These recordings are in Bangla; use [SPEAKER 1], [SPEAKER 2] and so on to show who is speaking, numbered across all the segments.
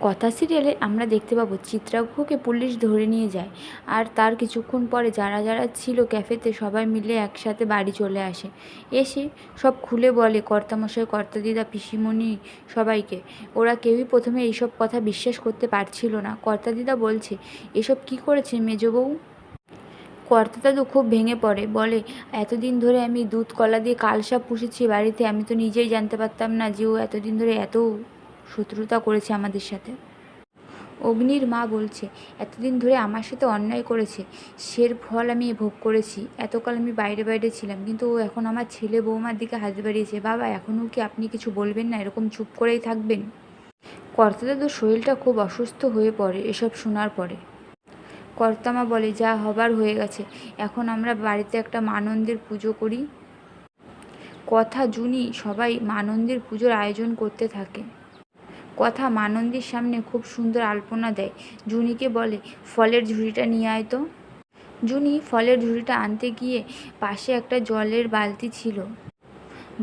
[SPEAKER 1] কথা সিরিয়ালে আমরা দেখতে পাবো চিত্রাঙ্গকে পুলিশ ধরে নিয়ে যায়, আর তার কিছুক্ষণ পরে যারা যারা ছিল ক্যাফেতে সবাই মিলে একসাথে বাড়ি চলে আসে। এসে সব খুলে বলে কর্তামশাই, কর্তাদিদা, পিসিমণি সবাইকে। ওরা কেউই প্রথমে এইসব কথা বিশ্বাস করতে পারছিল না। কর্তাদিদা বলছে, এসব কি করেছে মেজবউ? কর্তাদাদু খুব ভেঙে পড়ে, বলে, এতদিন ধরে আমি দুধ কলা দিয়ে কালসাপ পুষেছি বাড়িতে, আমি তো নিজেই জানতে পারতাম না যে ও এতদিন ধরে এত শত্রুতা করেছে আমাদের সাথে। অগ্নির মা বলছে, এতদিন ধরে আমার সাথে অন্যায় করেছে, সের ফল আমি ভোগ করেছি। এতকাল আমি বাইরে বাইরে ছিলাম, কিন্তু ও এখন আমার ছেলে বৌমার দিকে হাত বাড়িয়েছে। বাবা, এখনও কি আপনি কিছু বলবেন না? এরকম চুপ করেই থাকবেন? কর্তাদাদুর শরীরটা খুব অসুস্থ হয়ে পড়ে এসব শোনার পরে। কর্তামা বলে, যা হবার হয়ে গেছে, এখন আমরা বাড়িতে একটা মানন্দের পুজো করি। কথা জুনি সবাই মানন্দের পুজোর আয়োজন করতে থাকে। কথা মানন্দির সামনে খুব সুন্দর আলপনা দেয়। জুনিকে বলে, ফলের ঝুড়িটা নিয়ে আয় তো। জুনি ফলের ঝুড়িটা আনতে গিয়ে পাশে একটা জলের বালতি ছিল,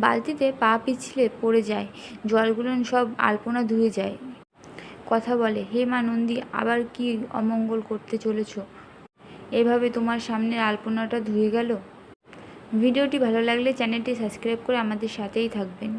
[SPEAKER 1] বালতিতে পা পিছলে পড়ে যায়, জলগুলো সব আলপনা ধুয়ে যায়। কথা বলে, হে মা নন্দী, আবার কি অমঙ্গল করতে চলেছ? এভাবে তোমার সামনের আলপনাটা ধুয়ে গেল। ভিডিওটি ভালো লাগলে চ্যানেলটি সাবস্ক্রাইব করে আমাদের সাথেই থাকবেন।